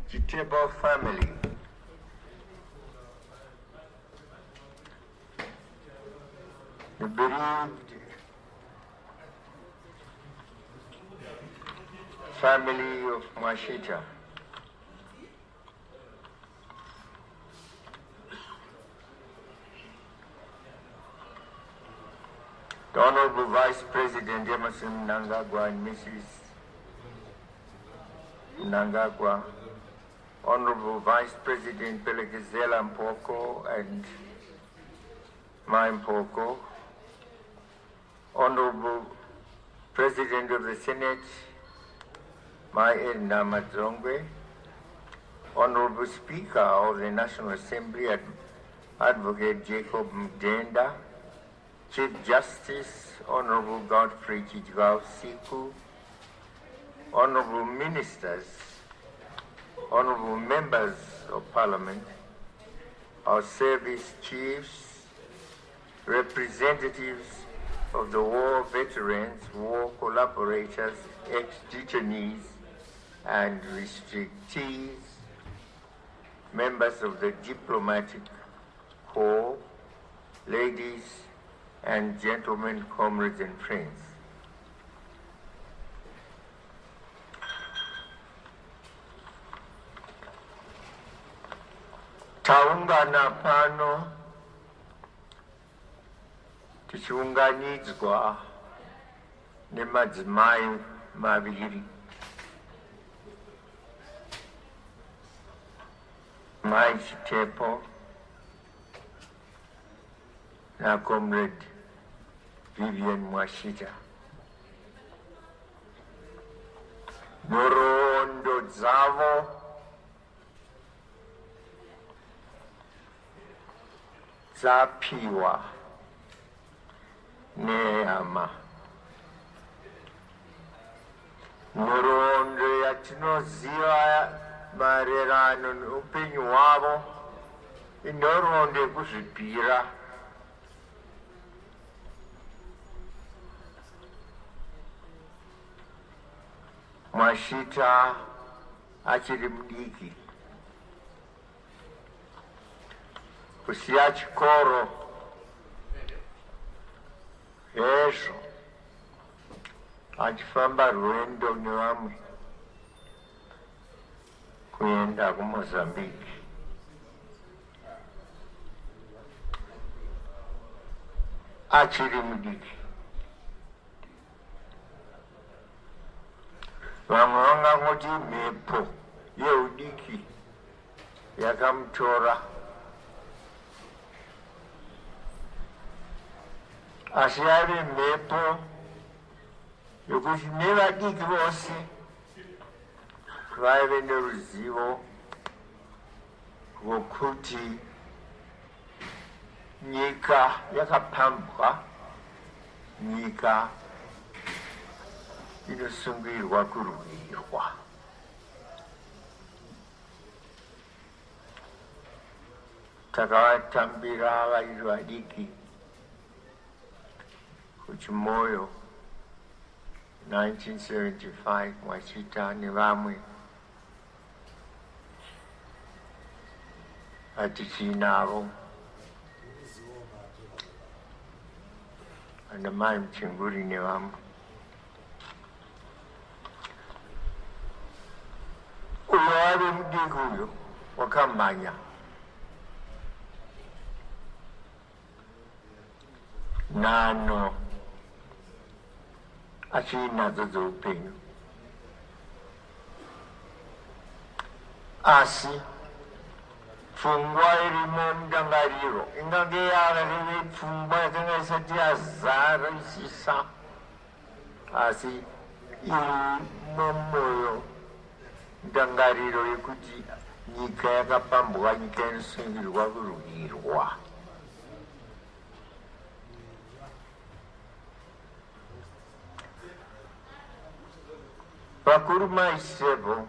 Chitepo family. The bereaved family of Mwashita. The Honorable Vice President Emerson Mnangagwa and Mrs. Mnangagwa, Honorable Vice President Pelekezela Mpoko and Mai Mpoko, Honorable President of the Senate, Mai Edna Madzongwe, Honorable Speaker of the National Assembly, Advocate Jacob Mdenda, Chief Justice, Honorable Godfrey Chijgao Siku, Honorable Ministers, Honorable Members of Parliament, our service chiefs, representatives of the war veterans, war collaborators, ex-detainees and restrictees, members of the diplomatic corps, ladies and gentlemen, comrades and friends. Taungana pano tichiunganidzwa nemadzimai maviri. Mai Chitepo na Comrade Vivian Mwashita. Norondo dzavo dzapiwa nehama. Norondo yatinoziva maererano neupenyu hwavo inhoroondo yekuzvipira. Mwashita achiri mudiki, kusiya chikoro hezvo achifamba rwendo nevamwe kuenda kuMozambique. Achiri mudiki. Vamwe vangangoti mhepo yeudiki yakamutora, asi yave mhepo yokuti nevadiki vose vaive neruzivo rwokuti nyika yakapambwa, nyika inosungirwa kurwirwa. Takavatambira vari vadiki kuchimoyo 1975 Mwashita nevamwe atichiinavo, ana Mai Mchinguri nevamwe. Uyo wari mudiki uyo wakamhanya nhano achiinadzo dzeupenyu, asi pfungwa irimo mudangariro ingange yava pfungwa yakanga isati yazara isisa, asi iri mumwoyo ndangariro yekuti nyika yakapambwa, nyika inosungirwa kurwirwa. Vakuru Mai Chitepo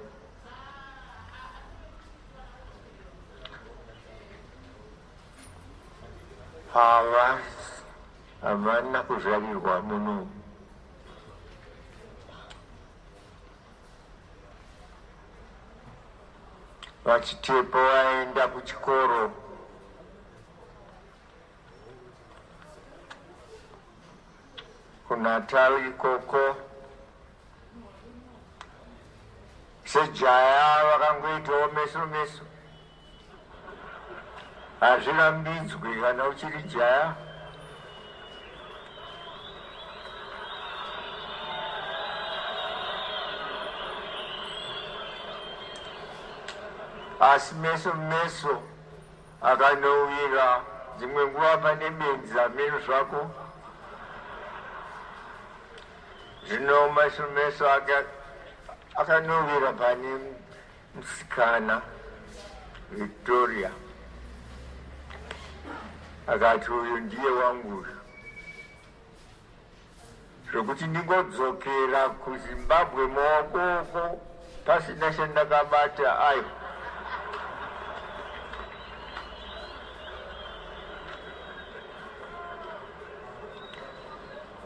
havana kuzvarirwa muno. Chitepo aenda kuchikoro kuNatal ikoko sejaya vakangoitawo meso meso hazvirambidzwi kana uchiri jaya asi meso meso akanowira dzimwe nguva pane benzi zameno zvako zvino meso meso akanowira pane musikana Victoria akati uyu ndiye wangu zvokuti ndingodzokera kuZimbabwe maokoko pasina chandakabata ayo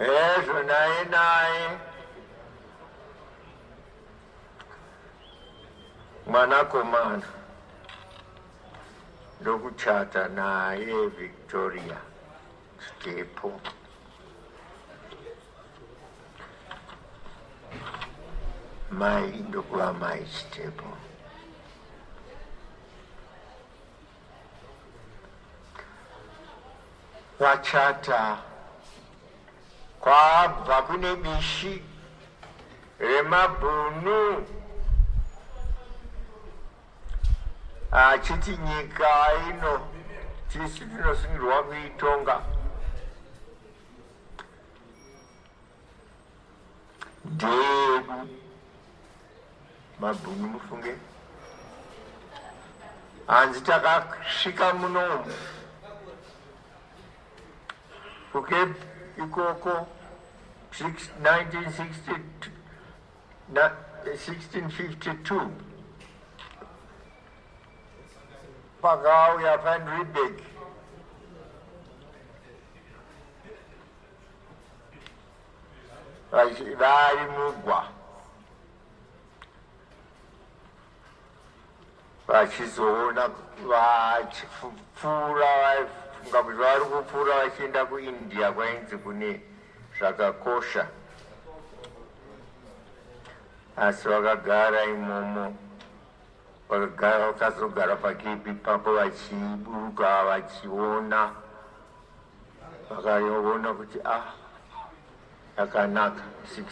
ezvo naye mwanakomana ndokuchata naye Victoria Chitepo. Mai ndokuva Mai Chitepo. Vachata kwabva kune bishi remabhunu achiti nyika ino tisu tinosungirwa kuitonga ndedu mabhunu mufunge hanzi takasvika munomu kuCape ikoko 1652 pakauya Van Riebeck vari mugwa vachizoona vachipfuura vaifunga kuti vari kupfuura vachienda kuIndia kwainzi kune zvakakosha asi vakagara imomo vakazogara paCape ipapo vachiburuka vachiona vakaona kuti yakanaka 6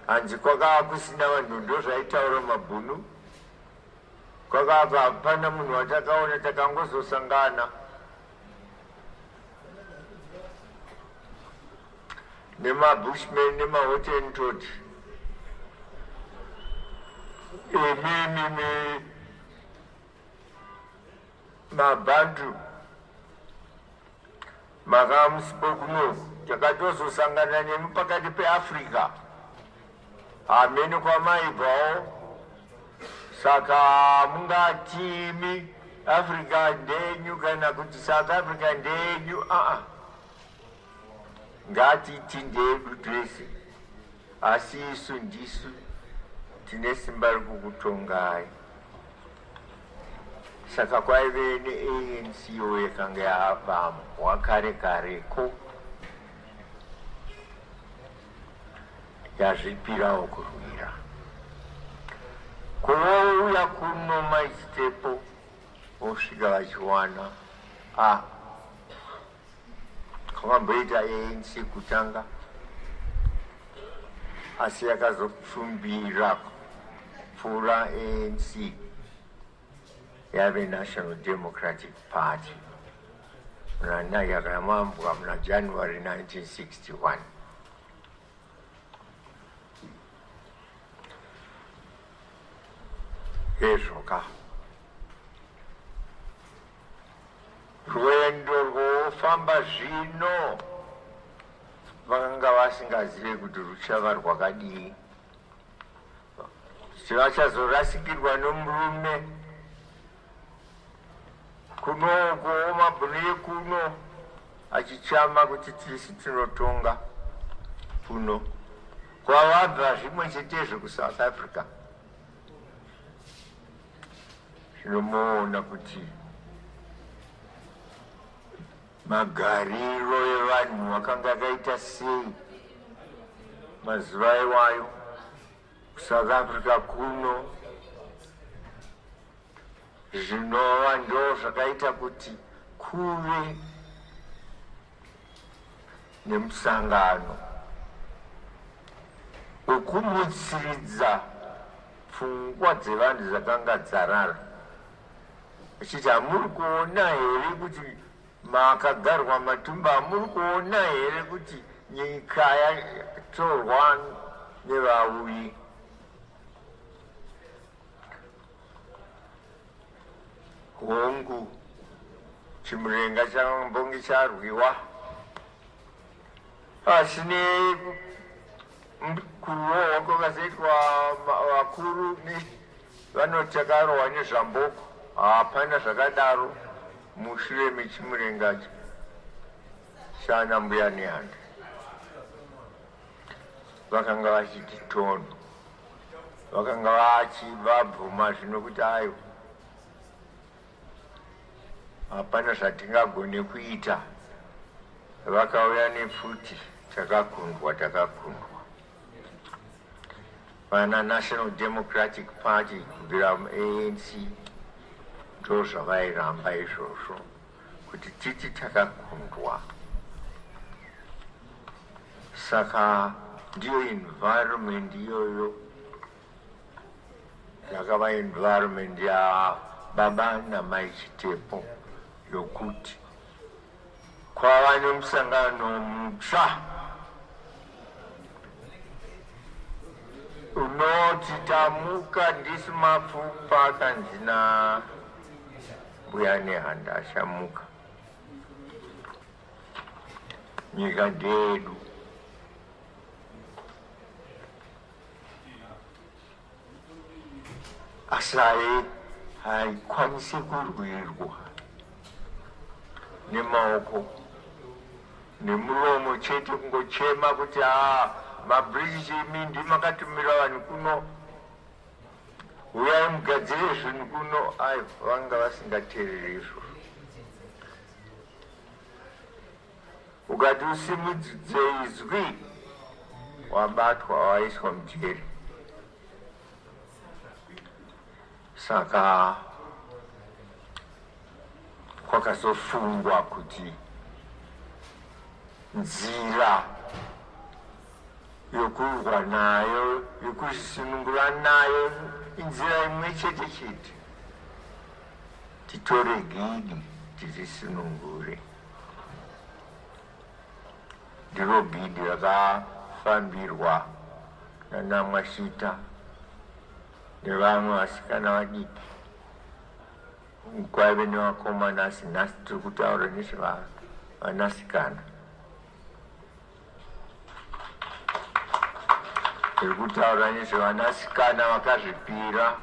hanzi kwakava kusina vanhu ndozvaitaura mabhunu kwakava hapana munhu watakaona takangozosangana nemabushmen nemahottentot mabantu makamusipo kuno takatozosangana nemi pakati peAfrica hamene kwamaibvawo saka mungatimi Africa ndenyu kana kuti South Africa ndenyu ngatiti ndedu twese asi isu ndisu tine simba rekukutongai saka kwaive neANC yakanga yavamwa kare kareko yazvipirawo kurwira kuvouya kuno Mai Chitepo vosvika vachiwana kwamboita ANC kutanga asi yakazopfumbira pfuura ANC yave National Democratic Party yakamambwa muna January 1961 ezvoka rwendo rwofamba zvino vakanga vasingazive kuti ruchava rwakadii vachazorasikirwa nomurume kunoko mabhunu ekuno achichama kuti tisi tinotonga kuno kwavabva zvimwe chetezvo kuSouth Africa tinomuona kuti magariro evanhu vakanga akaita sei mazuva iwayo South Africa kuno zvinova ndo zvakaita kuti kuve nemusangano wekumutsiridza pfungwa dzevanhu dzakanga dzarara achiti hamuri kuona here kuti makagarwa matumba hamuri kuona here kuti nyika yatorwa nevauyi hongu chimurenga chambonge charwiwa asi mukuru wakazoitwa vakuru vanoti akarohwa nezvamboko hapana zvakadaro mushure mechimurengacho shana mbuya nehanda vakanga vachiti tono vakanga vachivabvuma zvino kuti ayo hapana zvatingagone kuita vakauya nepfuti takakundwa vana National Democratic Party kubvira ANC ndo zvavairamba izvozvo kuti titi takakundwa. Saka ndiyo environment iyoyo yakava environment ya baba namai Chitepo yokuti kwava nemusangano mutsva unoti tamuka ndisi mapfupa kanzi nambuya nehanda achamuka nyika ndedu. Asi haikwanisi kurwirwa nemaoko nemuromo chete kungochema kuti mabritish imindi makatumira vanhu kuno uyai mugadzire zvinhu kuno vanga vasingateereri izvozvo. Ukati usimudzidze izwi wabatwa waiswa mujeri. Saka kwakazofungwa kuti nzira yokurwa nayo yokuzvisunungura nayo inzira imwe chete chete, titore gidi tizvisunungure. Ndiro bhidi rakafambirwa nana Mwashita nevamwe vasikana vadiki. Kwaive nevakomana asi nhasi tiri kutaura nezvevanasikana. Tiri kutaura nezvevanasikana vakazvipira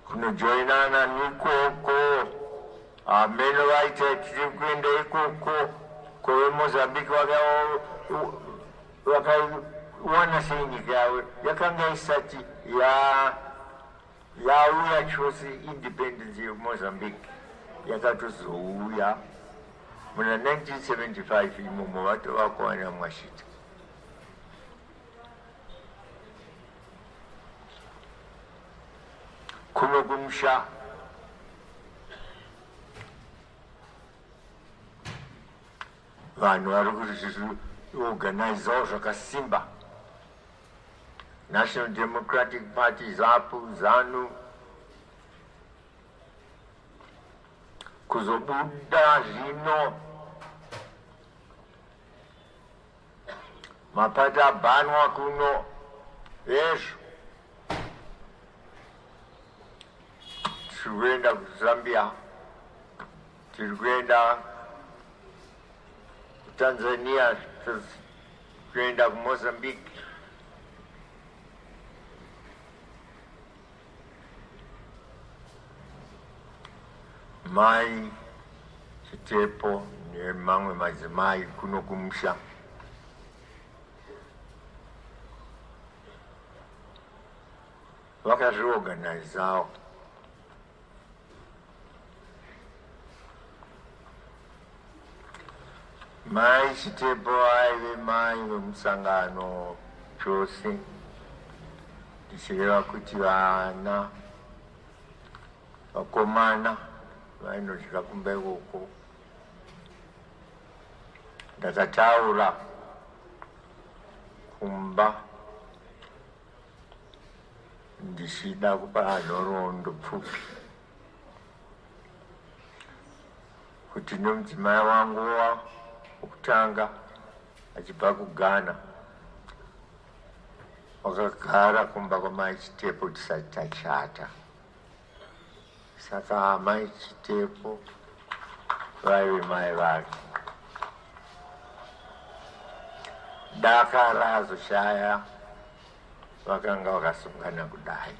kunojoinana nikoko. Ameno vaita tiri kuenda ikoko kweMozambique vakawana sei nyika yavo yakanga isati yauya chose independence yeMozambique yakatozouya muna 1975 imomo vatovakwana Mwashita. Kuno kumusha vanhu vari kuzviorganizawo zvakasimba. National Democratic Party ZAPU, ZANU, kuzobuda zvino mapati abhanwa kuno ezvo. Tiri kuenda kuZambia, tiri kuenda kuTanzania, tiri kuenda kuMozambique. Mai Chitepo nemamwe madzimai kuno kumusha vakazviorganizawo. Mai Chitepo aive mai vemusangano chose, ndichireva kuti vana vakomana vainodyira kumba ikoko. Ndakataura kumba ndichida kupa nhoroondo pfupi kuti nemudzimai wangu wokutanga achibva kuGhana wakagara kumba kwamai Chitepo tisati tachata. Saka mai Chitepo vaive mai vake. Daka razoshaya vakanga vakasungana kudai,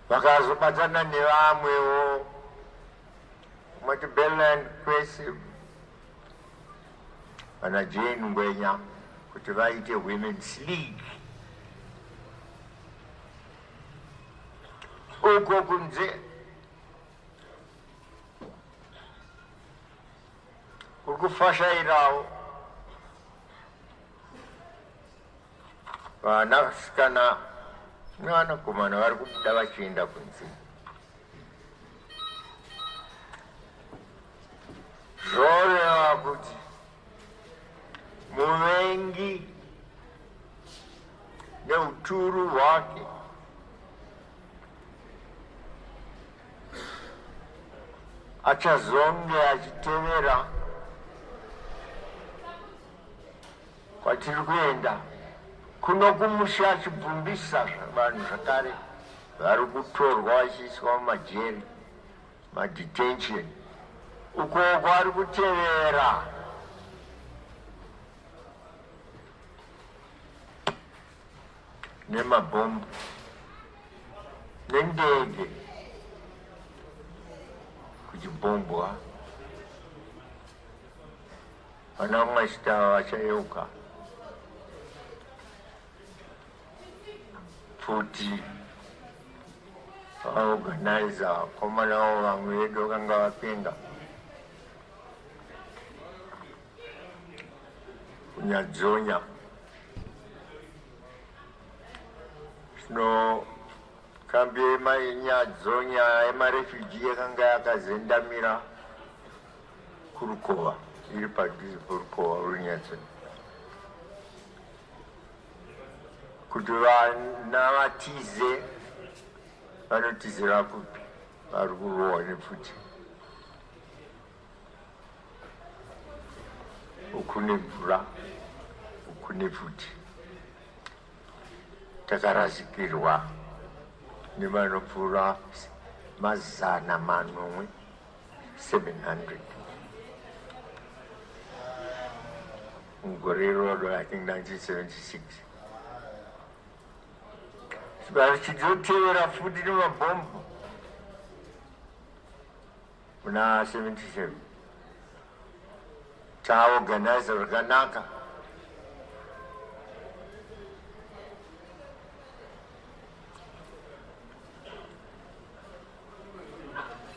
vakazobatana nevamwewo mumaTibeland kwese, vana Jane Ngwenya, kuti vaite Women's League. Uko kunze kurikufashairawo vanasikana nevanakomana vari kubuda vachienda kunze. Zvoreva kuti muvengi neuturu hwake achazonge achitevera kwatiri kuenda kuno kumusha achibvumbisa vanhu zvakare vari kutorwa vachiiswa mumajeri, madetention. Ukoko ari kutevera nemabhombu nendege kuchibhombwa. Vana Mwashita vachayeuka futi vaorganiza vakomana vavo vamwe vedu vakanga vapenga kunyadzonya. Zvino kambi yemanyadzonya yemarefugee yakanga yakazendamira kurukova, iri padhuze porukova runyadzonya, kuti vana vatize. Vanotizira kupi? Vari kurohwa nepfuti. Uku nemvura, uku nepfuti. Takarasikirwa nevanopfuura 700 mugore iroro, I think 1976. Vachidzotevera futi nemabhombu muna 77. Taorganiza zvakanaka.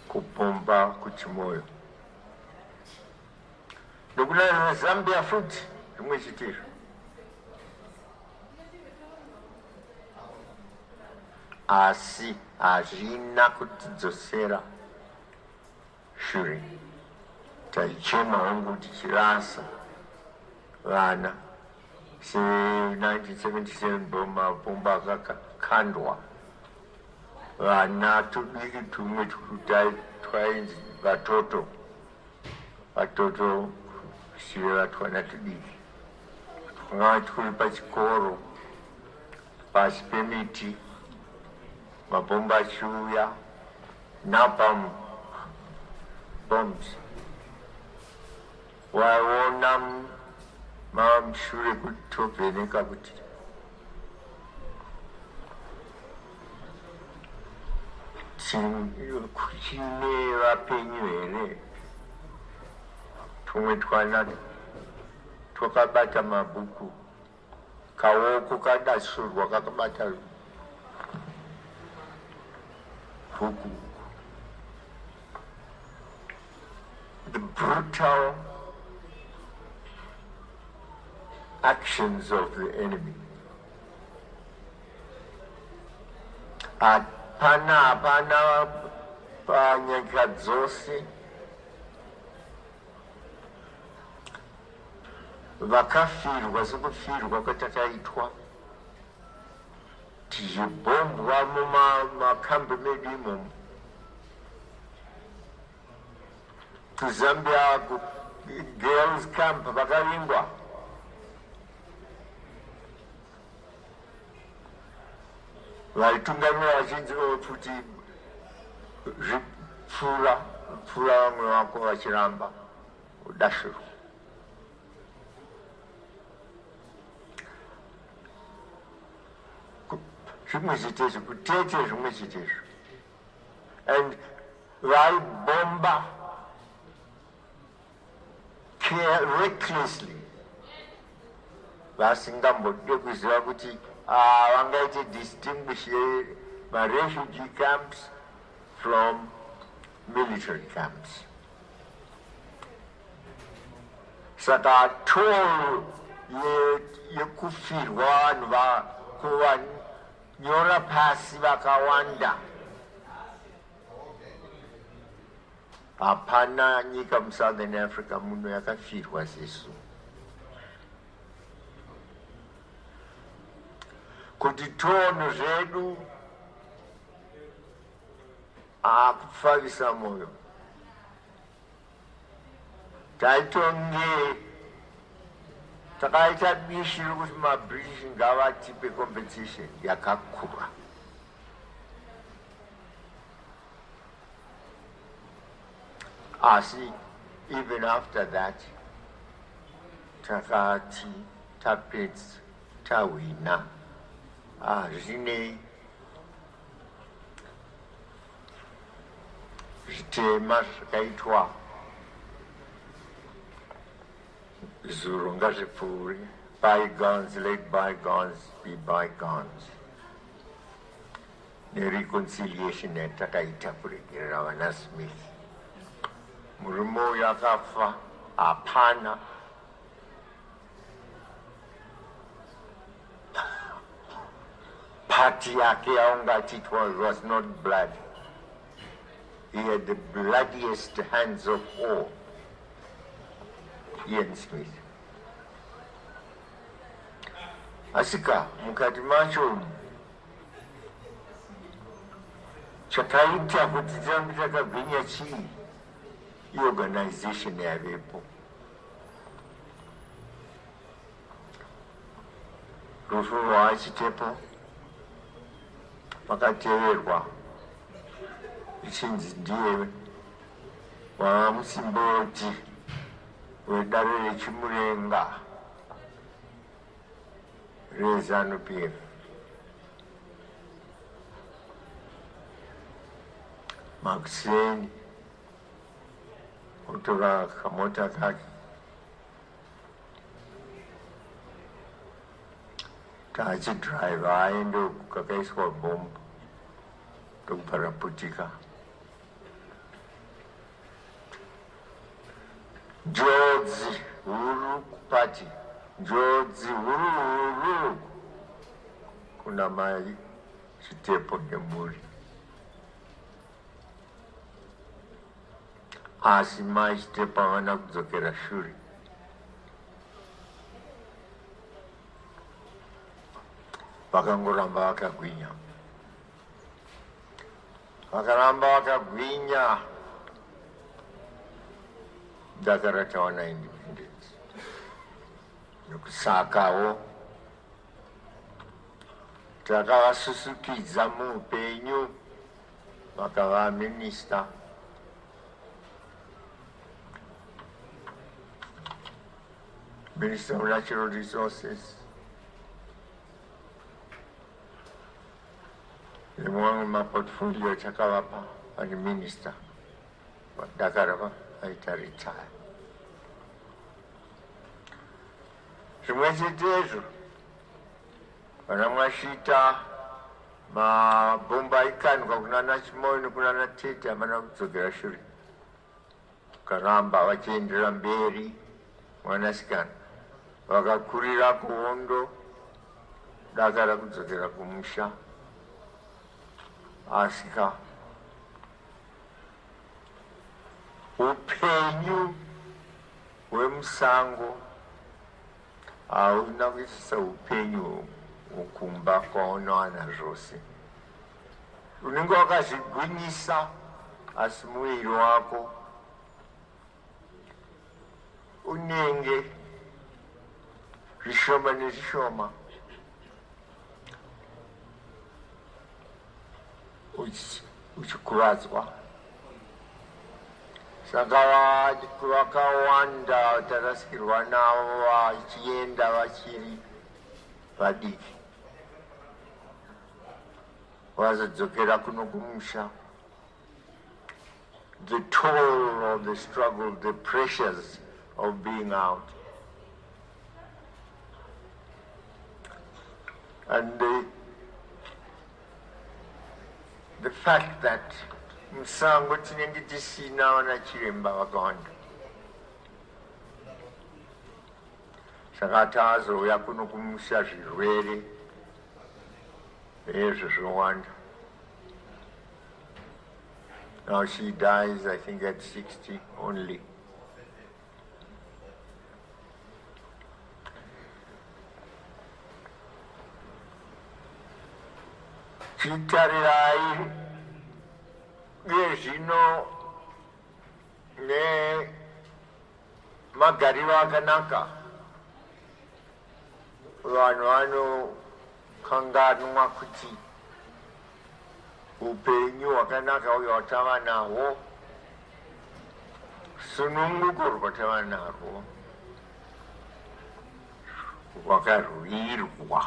Kupomba kuchimoyo. Ndokunana Zambia futi zvimwe chitizvo. Asi hazvina kutidzosera shure. Taichema hongu tichirasa vana se1977 mabhomba akakandwa. Vana tudiki tumwe twainzi vatoto shive vatwana tudiki. Twanga turi pachikoro pasi pemiti, mabhomba achiuya, napalm bombs. Waiona mashure kuti tovheneka kuti kuchine vapenyu here. Tumwe twana twakabata mabhuku kaoko kadasurwa kakabata huku. The brutal actions of the enemy. Hapana panyika dzose vakafirwa sekufirwa kwatakaitwa tichibombwa mumakambi medu imomo. kuZambia girls camp vakavingwa. Vaitungamira vachinzi kuti zvipfura vamwe vako vachiramba kudashurwa. Zvimwe chitezvo kutete zvimwe chitezvo, and vaibomba recklessly vasingambode kuziva kuti vangaite distinguish refugee camps from military camps. Saka toll yekufirwa vanhu vakuvanyora pasi vakawanda. Hapana nyika muSouthern Africa muno yakafirwa sesu. Kuti tono zvedu akufavisa moyo. Taitonge takaita bishi rokuti maBritish ngavatipe compensation yakakura. Asi, even after that, takati tapedza tawina. Zvine zvitema zvakaitwa zuro ngazvipfuure. Bygones, let bygones be bygones. Nereconciliation yatakaita kuregerera vana Smith. Murume uyu akafa, hapana party yake yaungati it was not blood. He had the bloodiest hands of all. Ian Smith. Asika mukati macho chakaita kuti tirambe takagwinya chii organization yavepo. Rufu rwaChitepo pakateverwa ichinzi ndiye wamusimboti wedare rechimurenga reZANU-PF. Makuseni kutora kamota kake tachidhiraivha aende kakaiswa bhombu ndokubva raputika. Njodzi huru kupati, njodzi huru kuna mai Chitepo nemhuri. Asi mai Chitepo havana kudzokera shure. Vakangoramba vakagwinya. Vakaramba vakagwinya. Dakara tawana independence. Nokusakawo takavasusukidza muupenyu vakava minister. Minister of Natural Resources. Rimwe maportfolio takavapa ari minister. Dakarava aita retire. Zvimwe chetezvo Bwana Mwashita mabomba ikanuka kunana chimoyo kunana tete amana kudzokera shure karamba vachiendera mberi mwanasikana vakakurira kuhondo dakara kudzokera kumusha asika upenyu hwemusango hauna kuitisa upenyu ukumba kwaunowana zvose unenge wakazvigwinyisa asi muviri wako unenge zvishoma nezvishoma uchikuvadzwa. Saka vakawanda tarasikirwa navo vachienda vachiri vadiki vazodzokera kuno kumusha. The toll of the struggle, the pressures of being out, and the fact that musango tinenge tisina vana chiremba vakawanda, saka tazouya kuno kumusha zvirwere ezvo zvowanda. Now she dies, I think, at 60 only. Chitarirai gezvino ne magariro akanaka vanhu vanokanganwa kuti upenyu hwakanaka uyo hwatava nahwo, sununguko rwatava narwo rwakarwirwa,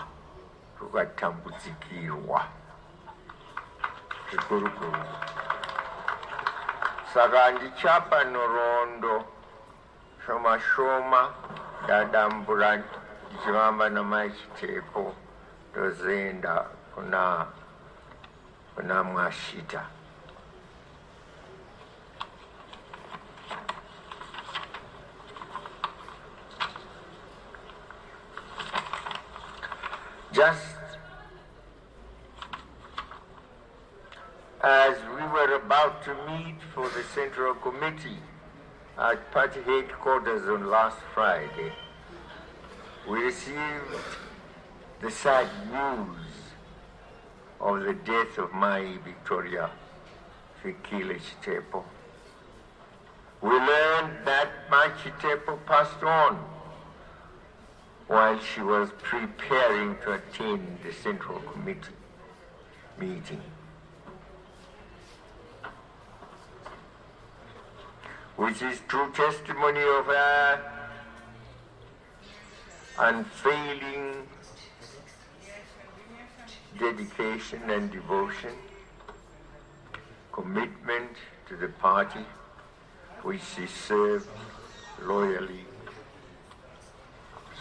rwakatambudzikirwa zvikuru-kuru. Saka ndichapa nhoroondo shoma-shoma dadambura ndichivamba namai Chitepo ndozoenda kuna Mwashita. Just as we were about to meet for the Central Committee at party headquarters on last Friday, we received the sad news of the death of my Victoria Fikile Chitepo. We learned that my Chitepo passed on while she was preparing to attend the Central Committee meeting, which is true testimony of her unfailing dedication and devotion, commitment to the party which she served loyally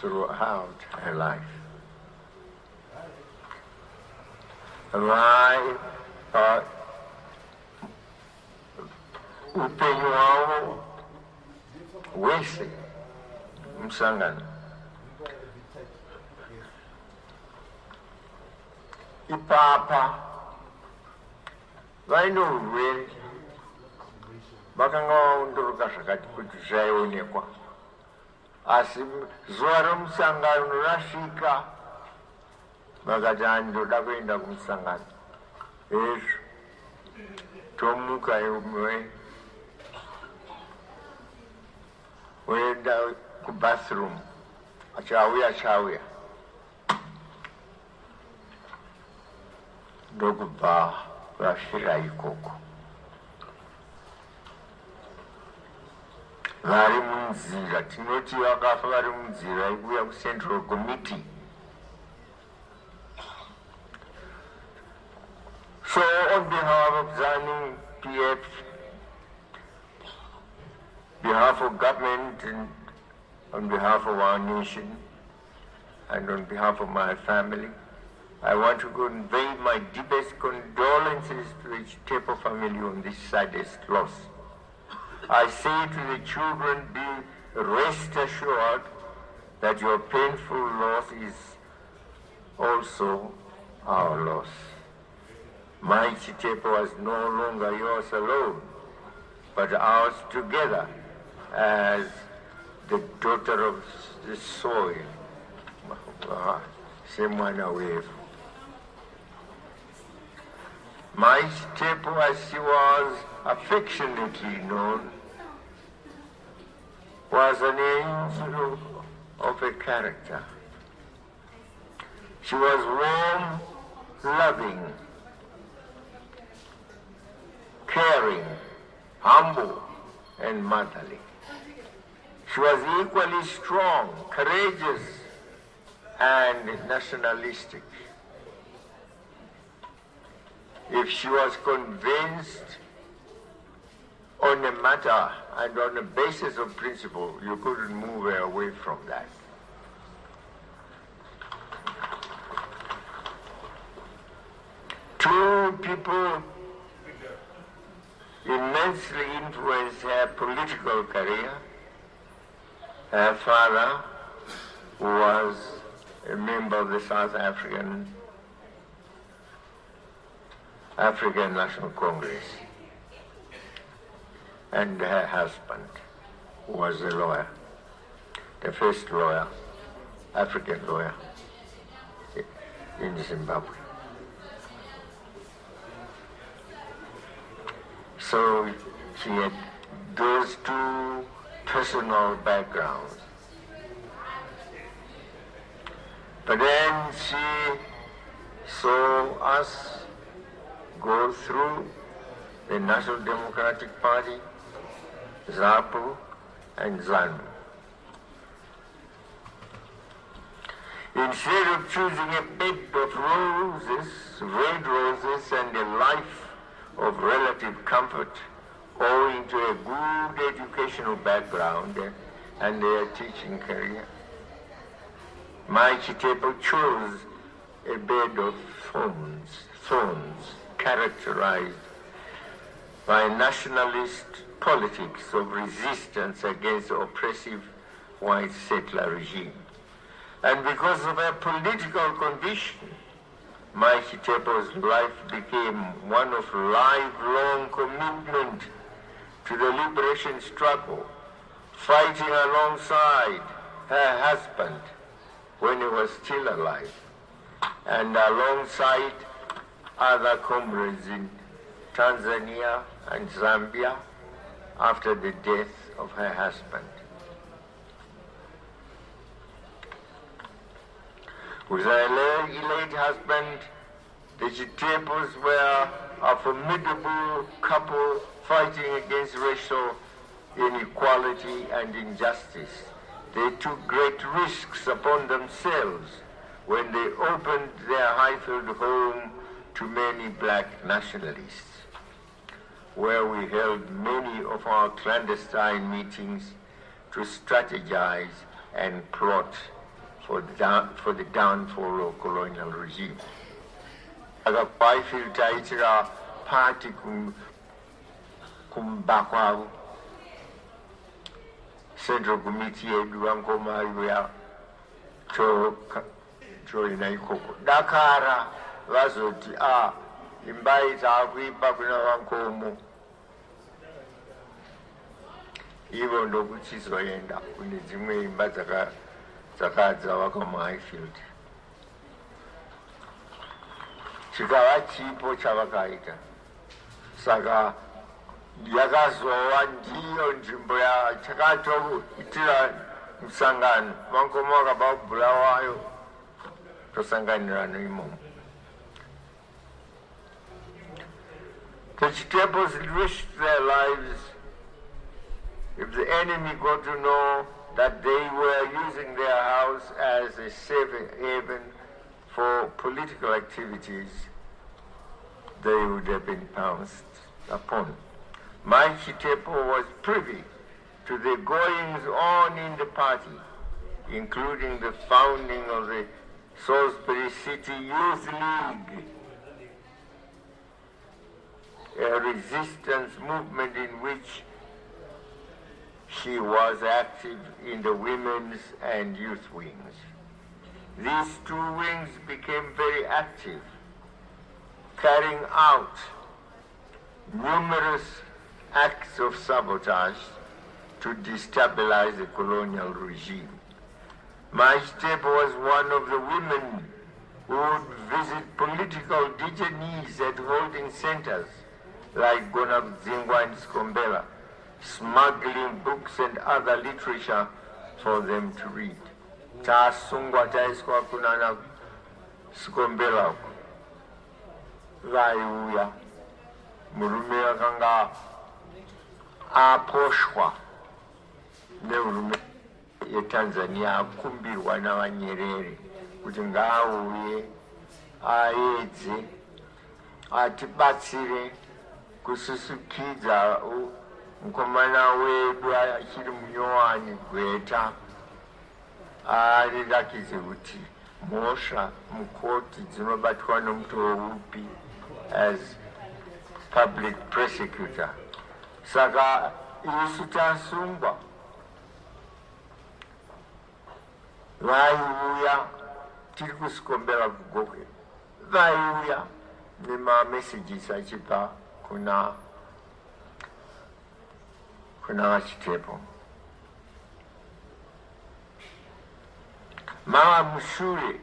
throughout her life. Upenyu wavo wese musangano ipapa vaine urwere vakanga vaondoroka zvakati kuti zvaionekwa, asi zuva romusangano rasvika vakati handoda kuenda kumusangano. Ezvo tomuka woenda kubathroom, achauya ndokubva vafira ikoko. Vari munzira, tinoti vakafa vari munzira ikuya kuCentral Committee. So on behalf of ZANU PF, behalf of government and on behalf of our nation and on behalf of my family, I want to convey my deepest condolences to the Chitepo family on this saddest loss. I say to the children, be rest assured that your painful loss is also our loss. My Chitepo was no longer yours alone, but ours together as the daughter of the soil. My Chitepo, as she was affectionately known, was an angel of a character. She was warm, loving, caring, humble, and motherly. She was equally strong, courageous, and nationalistic. If she was convinced on a matter and on a basis of principle, you couldn't move her away from that. Two people immensely influenced her political career. Her father, who was a member of the South African National Congress, and her husband, who was a lawyer, the first lawyer, African lawyer in Zimbabwe. So she had those two personal backgrounds. But then she saw us go through the National Democratic Party, ZAPU, and ZANU. Instead of choosing a bed of roses, red roses, and a life of relative comfort, owing to a good educational background and their teaching career, my Chitepo chose a bed of thorns characterized by nationalist politics of resistance against the oppressive white settler regime. And because of her political condition, my Chitepo's life became one of lifelong commitment to the liberation struggle, fighting alongside her husband when he was still alive, and alongside other comrades in Tanzania and Zambia after the death of her husband. With her late husband, the Chitepos were a formidable couple fighting against racial inequality and injustice. They took great risks upon themselves when they opened their Highfield home to many black nationalists, where we held many of our clandestine meetings to strategize and plot for the downfall of colonial regime. Highfield taitira party kumbakwa Central Committee eduwankoma ya choina ikoko dakara vazoti imbai takuipa kuna vankomo ivo ndokuchizoenda kune dzimwe imba dzakadzavakwa muHighfield. Chikava chipo chavakaita, saka yakazova ndiyo nzvimbo chakatoitira musangano, vankomo vakabva kubhulawayo tosanganirana imomo. The Chitepos risked their lives if the enemy got to know that they were using their house as a safe haven for political activities. They would have been pounced upon. My Chitepo was privy to the goings-on in the party, including the founding of the Salisbury City Youth League, a resistance movement in which she was active in the women's and youth wings. These two wings became very active, carrying out numerous acts of sabotage to destabilize the colonial regime. Chitepo was one of the women who would visit political detainees at holding centers like Gonabzingwa and Skombela, smuggling books and other literature for them to read. Tasungwa taiswa kunana Skombela uko. Vaiuya murume akanga aposhwa neurume yeTanzania akumbirwa navanyerere kuti ngaauye aedze atibatsire kususukidza mukomana wedu achiri munyowani Gweta aridakidze kuti mhosva mukoti dzinobatwa nomutoo upi as public prosecutor. Saka isu tasungwa vaiuya tiri kusikombera kugoke, vaiuya nemamessages achipa kuna Chitepo. Mama mushure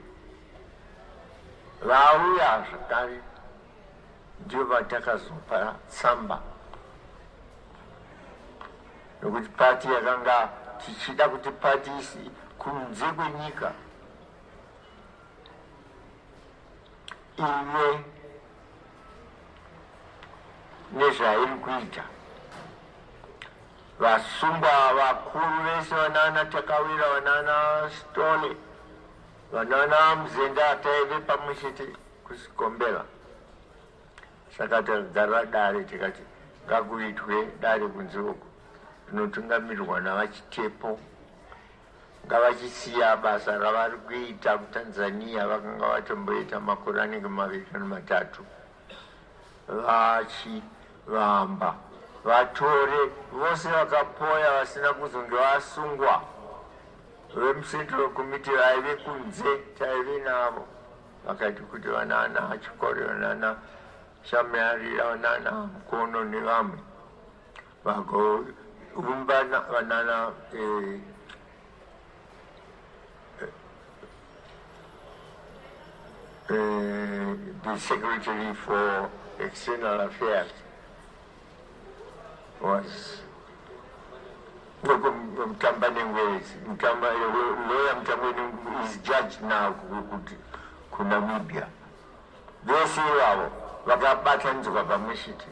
vauya zvakare ndio vatakazopa tsamba nokuti pati yakanga tichida kuti pati isi kunze kwenyika ive nezvairi kuita. Vasungwa vakuru vese vanana Takawira, vanana Stole, vanana Mzenda taive pamwechete kusikombera. Saka tagara dare tikati ngakuitwe dare kunze uko rinotungamirirwa navaChitepo, ngavachisiya basa ravari kuita kuTanzania vakanga vatomboita makore anenge 23 vachivamba vatore vose vakapoya vasina kuzonge vasungwa vemuCentral Committee vaive kunze taive navo vakati kuti vanana Chikore, vanana Shamarira, vanana Mukono nevamwe vagoumba vanana the Secretary for External Affairs was Mtambane lawyer Mtambane is judged now ku Namibia. Vese wavo vakabatanzwa pamwechete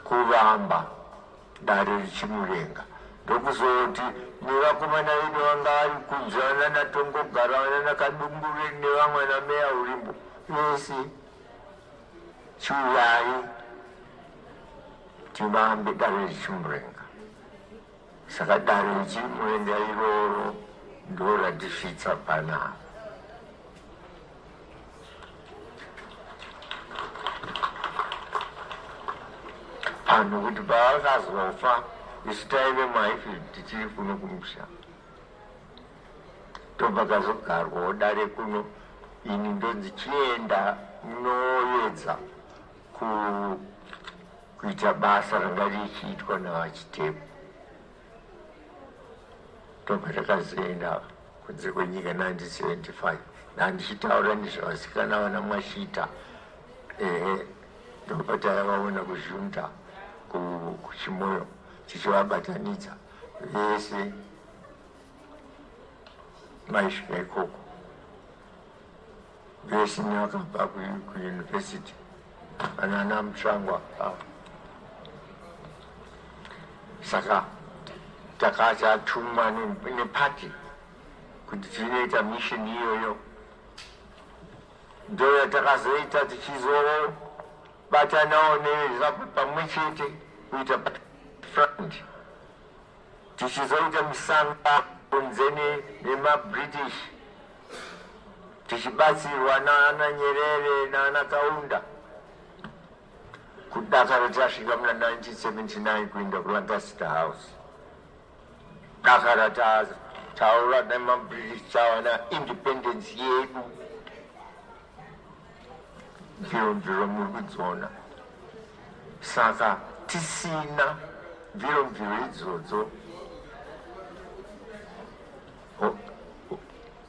kuvamba dare richimurenga ndokuzoti nevakomana vedu vanga vari kunze vanana Tongogara, vanana Kadumbure nevamwe nameya urimbo vese chiuyai tivambe dare richimurenga. Saka dare richimurenga iroro ndo ratisvitsa panapa. Vanhu kuti pavakazofa isu taive maifildi tichiri kuno kumusha topakazogarwawo dare kuno ini ndonzichienda munoedza kuita basa ranga richiitwa navaChitepo. Topatakazoenda kunze kwenyika 1975 nandichitaura nezvavasikana vana Mwashita ndopatavaona kuzhunta kuchimoyo tichivabatanidza vese maisvika ikoko vese nevakabva kuyunivhesiti vanana Mutsvangwa. Saka takachatuma nepati kuti tinoita mission iyoyo ndo yatakazoita tichizobatanawo nezvapo pamwechete kuita front tichizoita misanga kunze nemaBritish tichibatsirwa naana Nyerere naana Kaunda kudakara tasvika muna 1979 kuenda kuLancaster House. Dakara taura nemaBritish tawana independence yedu. Ndiro muri kudziona. Saka tisina mviro idzodzo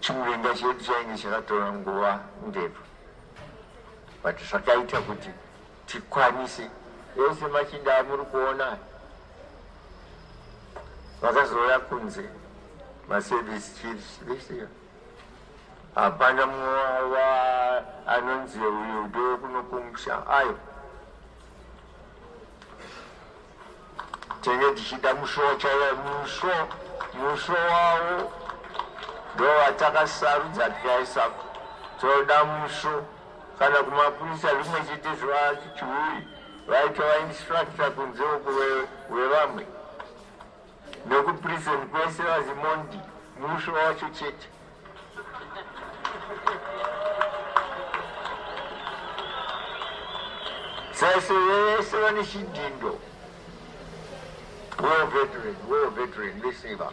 chimuvenga chedu chainge chakatora nguva ndefu, but zvakaita kuti tikwanise ese machinda amuri kuona vakazouya kunze maservice chiefs vese. Hapana mumwe anonzi uyu ndo kunokumusha ayo. Tenge tichida musho chaiwo, musho wavo ndo watakasarudza tikaisa toda musho. Kana kumapurisa rimwe chete zvachichiuri vaita vainstructa kunze uko wevamwe, nekuprison kwese vazimondi musho wacho chete. Sasa vese vane chidhindo. War veteran, lisiva.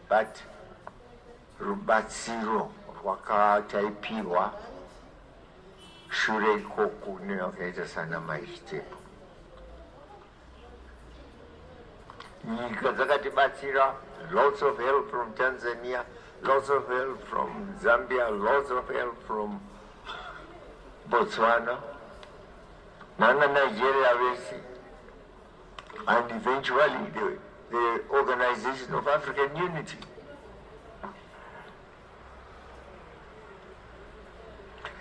But rubatsiro rwakataipiwa shure ikoko nevakaita sana Chitepo. Nyika dzakatibatsira, lots of help from Tanzania, lots of help from Zambia, lots of help from Botswana, nana Nigeria vese, and eventually the Organization of African Unity.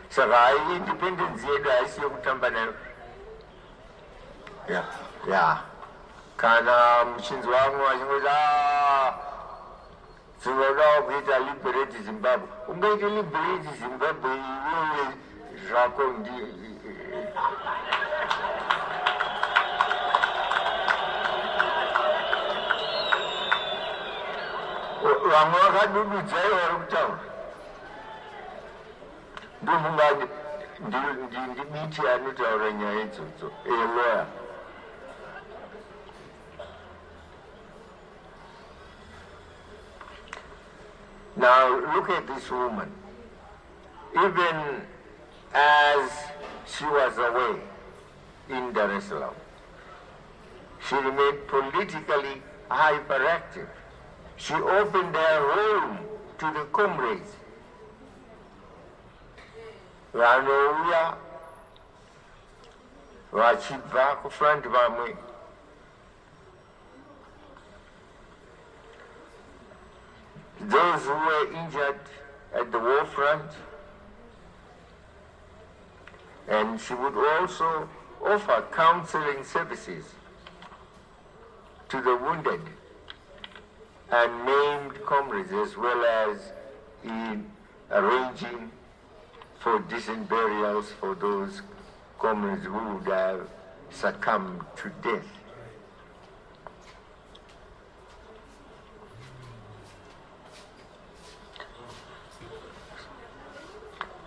Saka hai independence yedu haisi yekutamba nayo. Kana muchinzi wangu achingoti tinoda kuita liberate Zimbabwe. Ungaita liberate Zimbabwe iwewe zvako vamwe vakadududza vari kutaura. Ndofunga ndibiti anotaura nyaya idzodzo, lawyer. Now look at this woman. Even as she was away in Dar es Salaam, she remained politically hyperactive. She opened her home to the Comrades. Vanouya vachibva kufront vamwe. Those who were injured at the war front, and she would also offer counseling services to the wounded and maimed comrades, as well as in arranging for decent burials for those comrades who would have succumbed to death.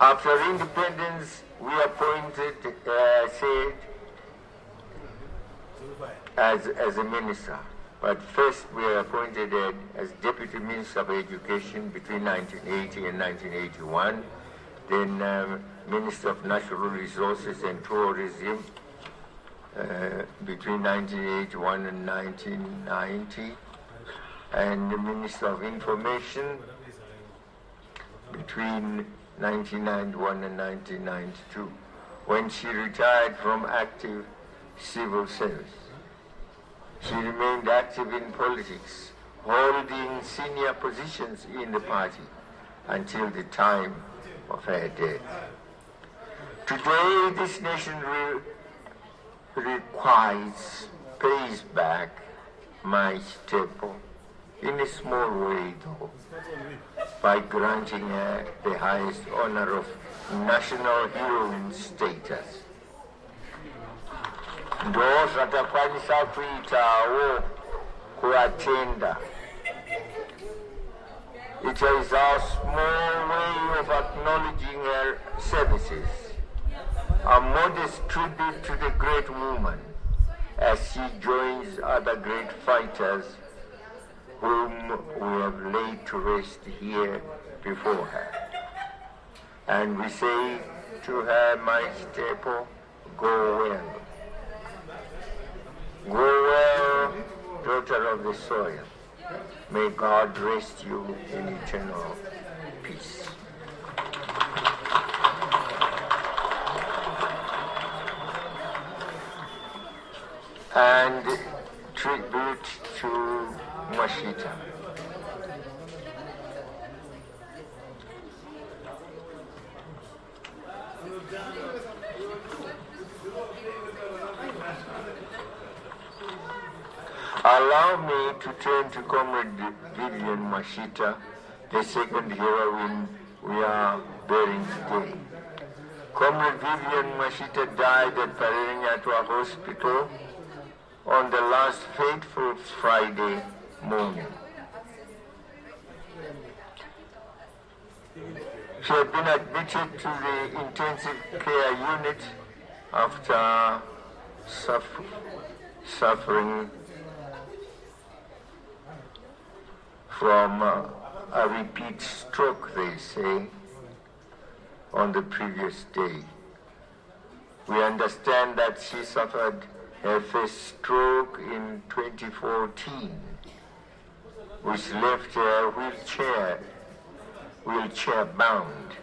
After independence, we appointed, said, as a minister. But first we were appointed as Deputy Minister of Education between 1980 and 1981. Then Minister of Natural Resources and Tourism between 1981 and 1990. And the Minister of Information between 1991 and 1992, when she retired from active civil service. She remained active in politics, holding senior positions in the party until the time of her death. Today, this nation pays back my Chitepo, in a small way though, by granting her the highest honor of national heroine status. Ndo zvatakwanisa kuitawo kuatenda It is our small way of acknowledging her services, a modest tribute to the great woman as she joins other great fighters whom we have laid to rest here before her. And we say to her, my Chitepo, go well. Go well, daughter of the soil. May God rest you in eternal peace. And tribute to Mwashita. Allow me to turn to Comrade Vivian Mwashita, the second heroine we are bearing today. Comrade Vivian Mwashita died at Parenyatwa Hospital on the last fateful Friday morning. She had been admitted to the intensive care unit after suffering from a repeat stroke, they say, on the previous day. We understand that she suffered her first stroke in 2014, which left her wheelchair bound.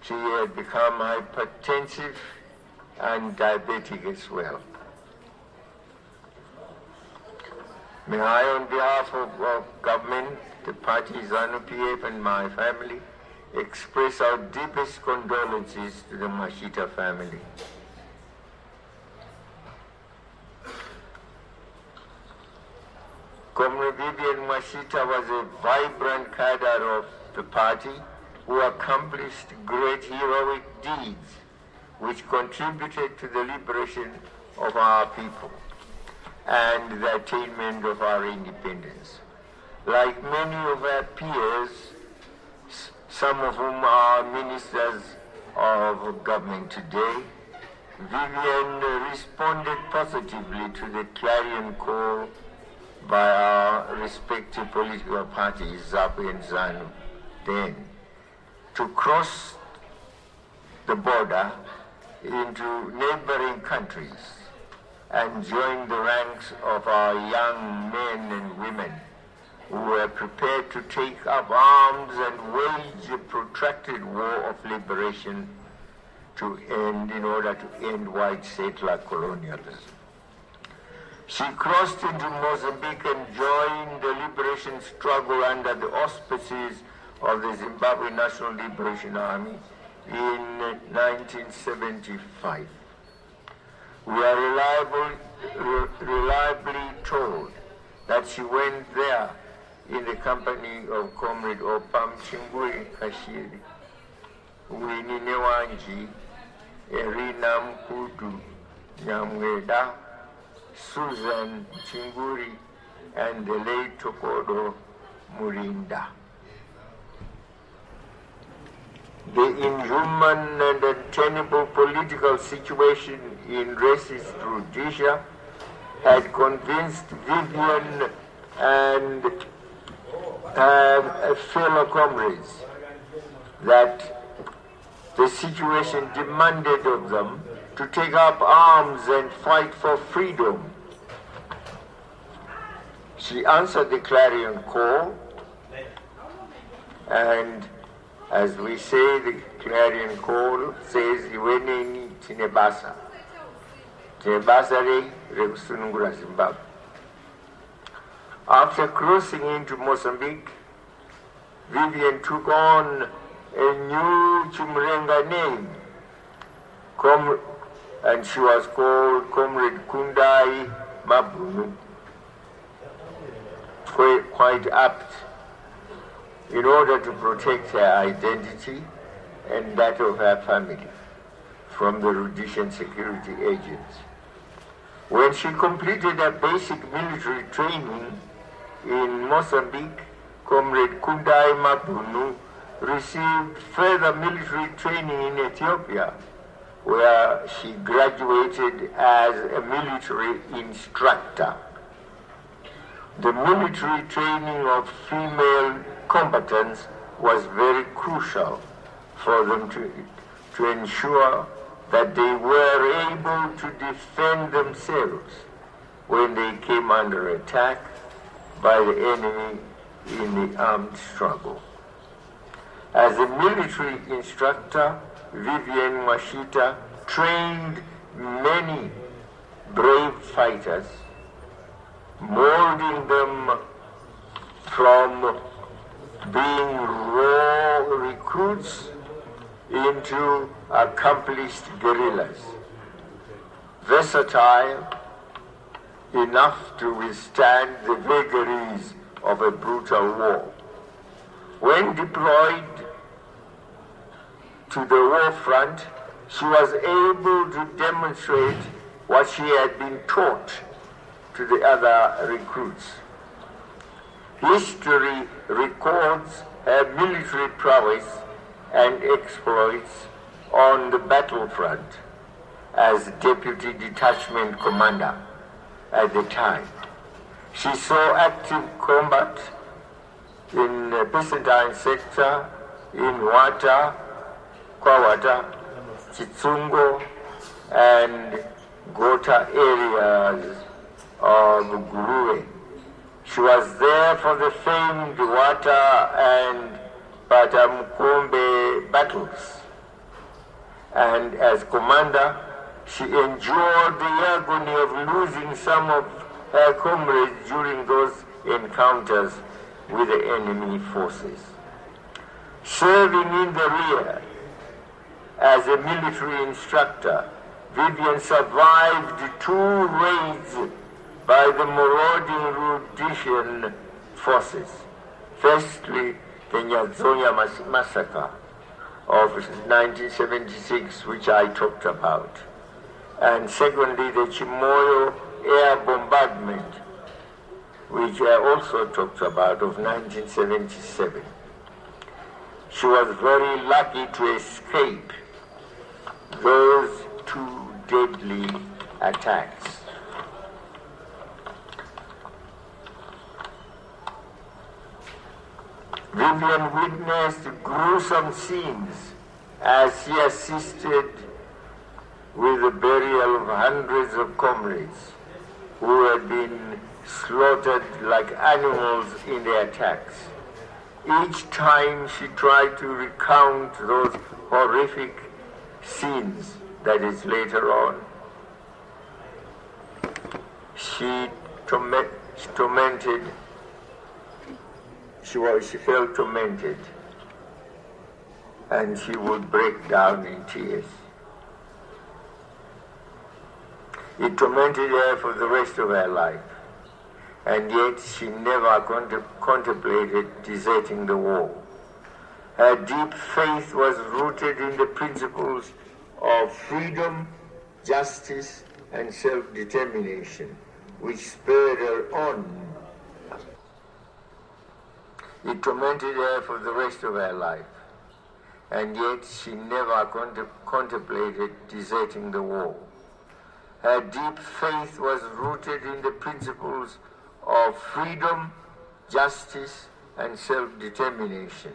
She had become hypertensive and diabetic as well. May I, on behalf of government, the party ZANU-PF and my family, express our deepest condolences to the Mwashita family. Comrade Vivian Mwashita was a vibrant cadre of the party who accomplished great heroic deeds which contributed to the liberation of our people and the attainment of our independence. Like many of our peers, some of whom are ministers of government today, Vivian responded positively to the clarion call by our respective political parties, ZAPU and ZANU, then, to cross the border into neighboring countries and join the ranks of our young men and women who were prepared to take up arms and wage a protracted war of liberation in order to end white settler colonialism. She crossed into Mozambique and joined the liberation struggle under the auspices of the Zimbabwe National Liberation Army in 1975. We are reliably told that she went there in the company of Comrade Opam Chinguri Kashiri, Winnie Newanji, Erina Mkudu Nyamweda, Susan Chinguri, and the late Tokodo Murinda. The inhuman and untenable political situation in racist Rhodesia had convinced Vivian and fellow comrades that the situation demanded of them to take up arms and fight for freedom. She answered the clarion call, and as we say, the clarion call says, "Iweneni tinebasa." Tinebasa re kusunungura Zimbabwe. After crossing into Mozambique, Vivian took on a new Chimrenga name, and she was called Comrade Kundai Mabunu, quite apt, in order to protect her identity and that of her family from the Rhodesian security agents. When she completed her basic military training in Mozambique, Comrade Kundai Mabunu, received further military training in Ethiopia, where she graduated as a military instructor. The military training of female combatants was very crucial for them to ensure that they were able to defend themselves when they came under attack by the enemy in the armed struggle. As a military instructor, Vivian Mwashita trained many brave fighters, molding them from being raw recruits into accomplished guerrillas, versatile enough to withstand the vagaries of a brutal war. When deployed to the war front, she was able to demonstrate what she had been taught to the other recruits. History records her military prowess and exploits on the battlefront as Deputy Detachment Commander at the time. She saw active combat in the Byzantine sector, in Wata, Kwawata, Chitsungo, and Gota areas of Guruwe. She was there for the famed Wata and Patamkombe battles. And as commander, she endured the agony of losing some of her comrades during those encounters with the enemy forces. Serving in the rear as a military instructor, Vivian survived 2 raids by the marauding Rhodesian forces. Firstly, the Nyazonya massacre of 1976, which I talked about. And secondly, the Chimoyo air bombardment, which I also talked about, of 1977. She was very lucky to escape those 2 deadly attacks. Vivian witnessed gruesome scenes as she assisted with the burial of hundreds of comrades who had been slaughtered like animals in the attacks. Each time she tried to recount those horrific scenes, that is later on, she felt tormented, and she would break down in tears. It tormented her for the rest of her life, and yet she never contemplated deserting the war. Her deep faith was rooted in the principles of freedom, justice, and self-determination, which spurred her on. It tormented her for the rest of her life, and yet she never contemplated deserting the war. Her deep faith was rooted in the principles of freedom, justice, and self-determination,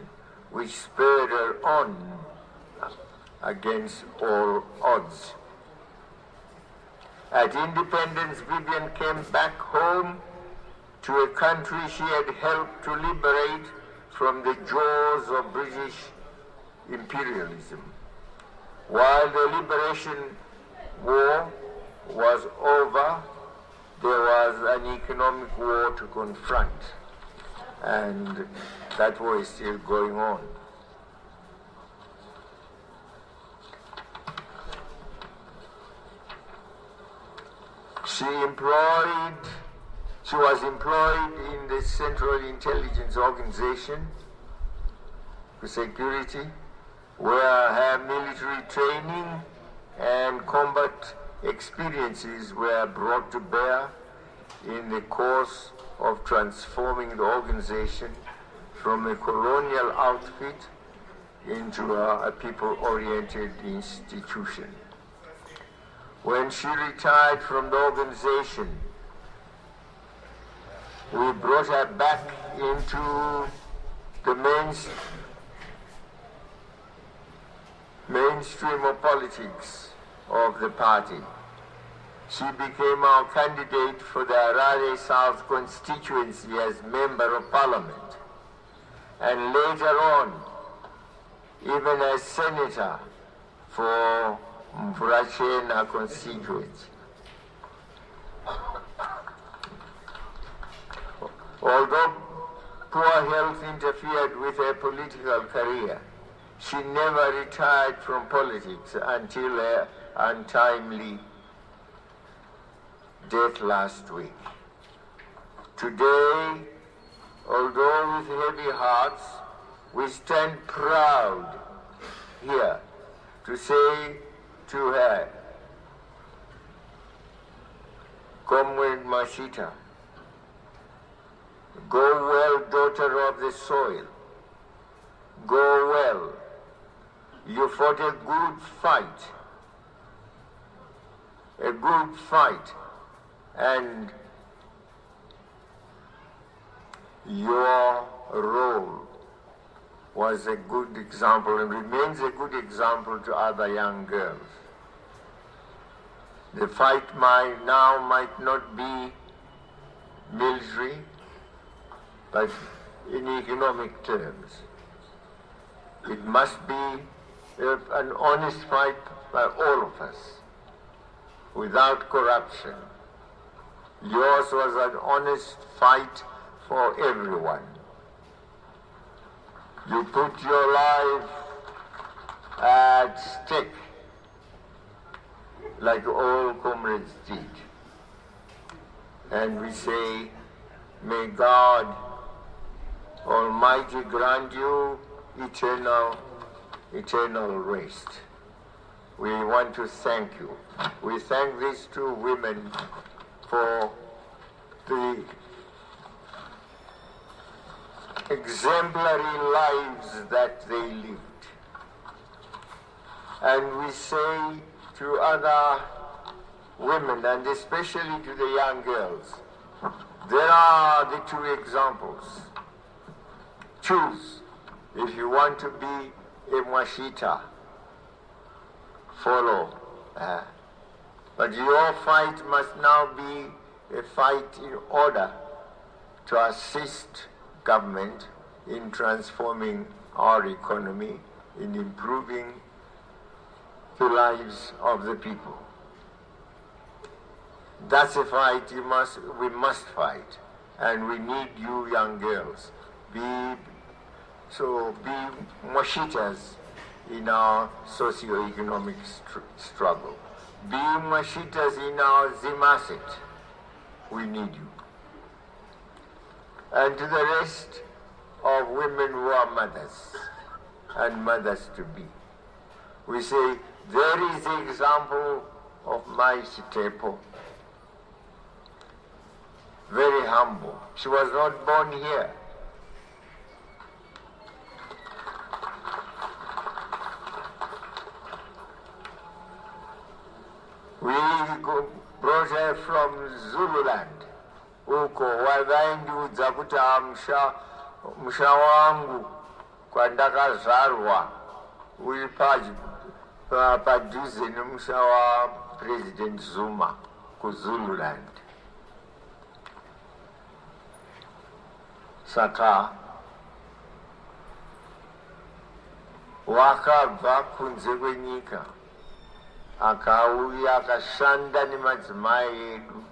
which spurred her on against all odds. At independence, Vivian came back home to a country she had helped to liberate from the jaws of British imperialism. While the Liberation War was over, there was an economic war to confront, and that war is still going on. She was employed in the Central Intelligence Organization for Security, where her military training and combat experiences were brought to bear in the course of transforming the organization from a colonial outfit into a people-oriented institution. When she retired from the organization, we brought her back into the mainstream of politics of the party. She became our candidate for the Harare South constituency as Member of Parliament, and later on, even as Senator for Mvurachena constituency. Although poor health interfered with her political career, she never retired from politics until her untimely death last week. Today, although with heavy hearts, we stand proud here to say to her, Comrade Mwashita, go well, daughter of the soil. Go well. You fought a good fight. A good fight. And your role was a good example and remains a good example to other young girls. The fight might not be military, but in economic terms. It must be an honest fight by all of us, without corruption. Yours was an honest fight for everyone. You put your life at stake, like all comrades did. And we say, may God Almighty grant you eternal rest. We want to thank you. We thank these two women for the exemplary lives that they lived. And we say to other women, and especially to the young girls, there are the two examples. Choose. If you want to be a Mwashita, follow. But your fight must now be a fight in order to assist government in transforming our economy, in improving the lives of the people. That's a fight we must fight, and we need you young girls. Be Mwashitas in our socio-economic struggle. Be Mwashitas in our Zimaset. We need you. And to the rest of women who are mothers and mothers to be, we say, there is the example of my Chitepo. Very humble. She was not born here. We brought her from Zululand. Uko wavaindiudza kuti musha wangu kwandakazvarwa uri padhuze nemusha wa President Zuma kuZululand. Saka wakabva kunze kwenyika akauya akashanda nemadzimai edu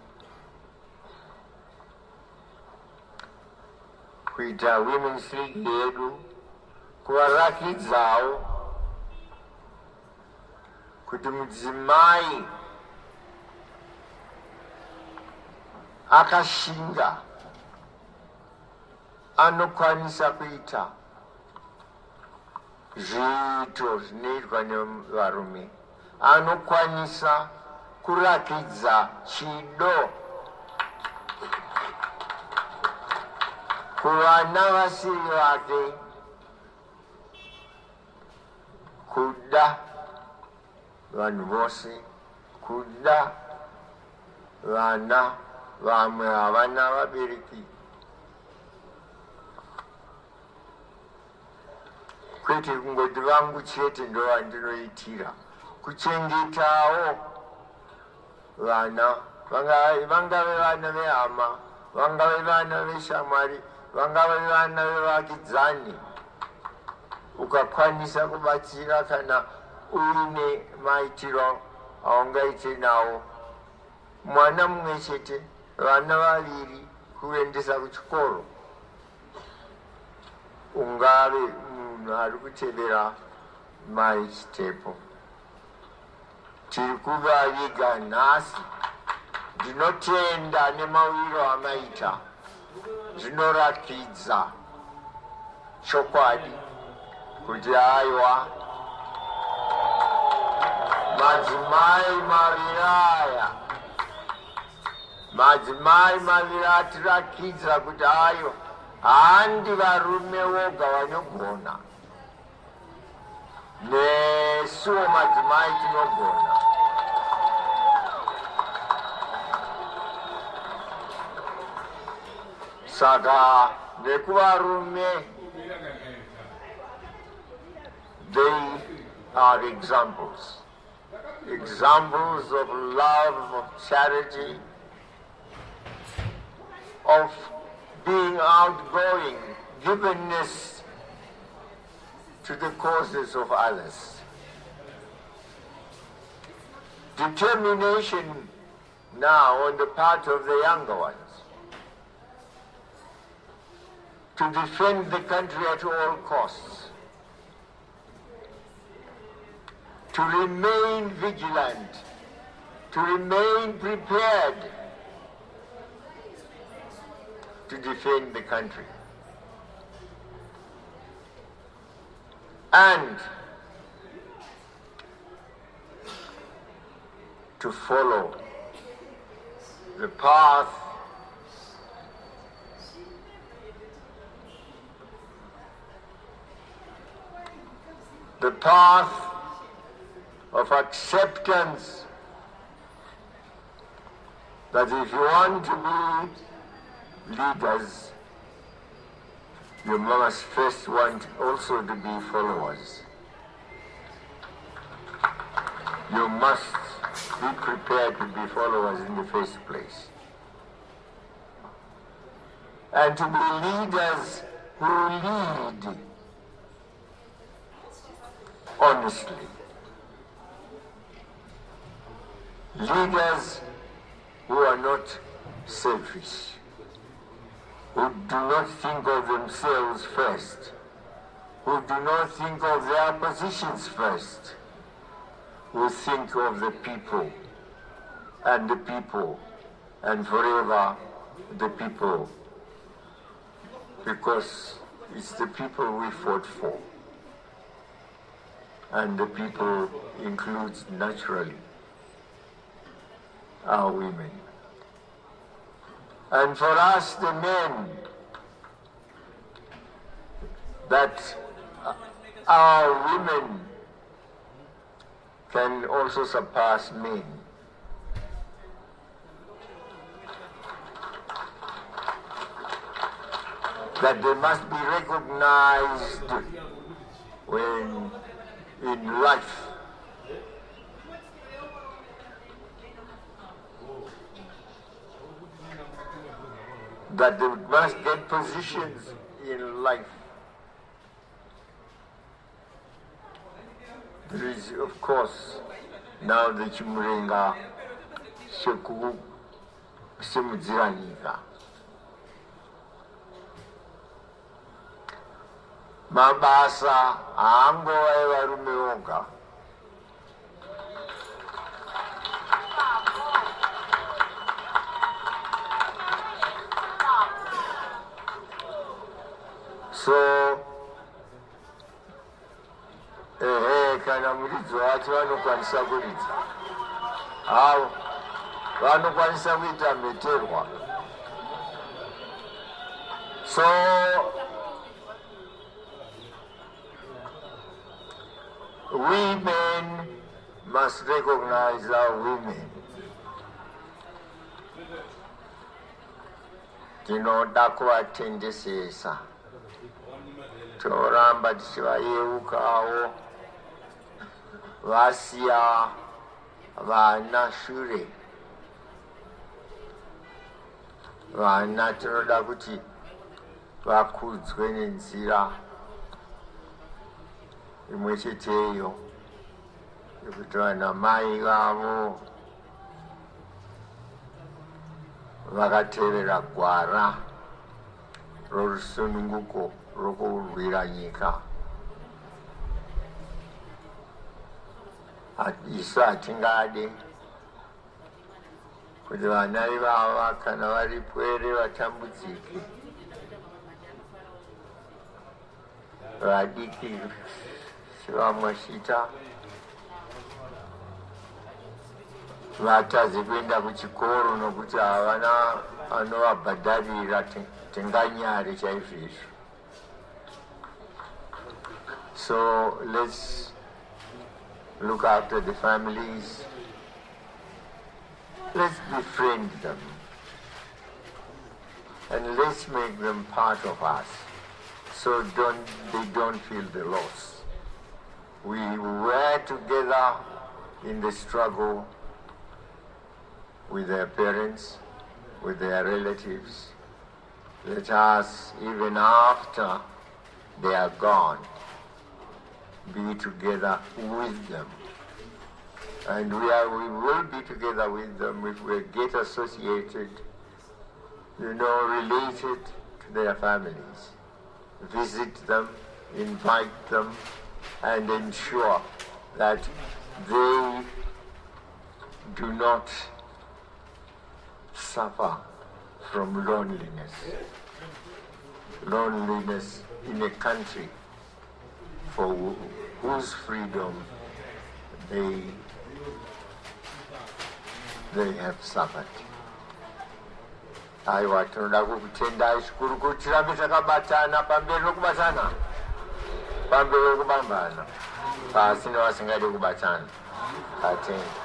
kuita Women's League yedu, kuvarakidzawo kuti mudzimai akashinga anokwanisa kuita zviito zvinoitwa nevarume, anokwanisa kurakidza chido kuvana vasiri vake kuda vanhu vose, kuda vana vamwe havana vabereki, kwete kungoti vangu chete ndo vandinoitira, kuchengetawo vana, vangave vana vehama, vangave vana veshamwari, vangave vana vevakidzani, ukakwanisa kubatsira kana uine maitiro aungaite nawo. Mwana mumwe chete, vana vaviri kuendesa kuchikoro, ungave munhu ari kutevera mai Chitepo. Tiri kuvaviga nhasi. Ndinotenda nemawiro amaita, zvinoratidza chokwadi kuti aiwa madzimai maviri aya, madzimai maviri atirakidza kuti ayo handi varume voga vanogona, nesuwo madzimai tinogona. Saka nekuvarume, they are examples of love, of charity, of being outgoing, givenness to the causes of others. Determination now on the part of the younger ones to defend the country at all costs, to remain vigilant, to remain prepared to defend the country, and to follow the path of acceptance that if you want to be leaders, you must first want also to be followers. You must be prepared to be followers in the first place. And to be leaders who lead honestly. Leaders who are not selfish, who do not think of themselves first, who do not think of their positions first, who think of the people and forever the people, because it's the people we fought for. And the people includes naturally our women. And for us, the men, that our women can also surpass men. That they must be recognized when in life. That they must get positions in life. There is, of course, now the Chimurenga Sheku Simudziranika. Mabasa ango evarume oga. So, kana muridzi wacho vanokwanisa kuridza. Havo, vanokwanisa kuita mheterwa. So women must recognize our women. Tinoda kuvatendesesa toramba tichivayeukawo vasiya vana shure. Vana tinoda kuti vakudzwe nenzira imwe cheteyo yekuti vanamai vavo vakatevera gwara rorusununguko rokurwira nyika. Isu hatingade kuti vana ivava kana varipo ere vatambudzike. Vadiki sevamwashita vatadze kuenda kuchikoro nokuti havana anovabhadharira tinganyare chaizvizvo. So let's look after the families. Let's befriend them and let's make them part of us, so they don't feel the loss. We were together in the struggle with their parents, with their relatives. Let us, even after they are gone, be together with them. And we will be together with them if we get associated, related to their families. Visit them, invite them, and ensure that they do not suffer from loneliness. Loneliness in a country for whose freedom they have suffered. Aiwa, tinoda kukutendai zvikuru kuti tirambe takabatana pamberi nokubatana, pamberi nokubambana, pasi nevasingadi kubatana. Atenda.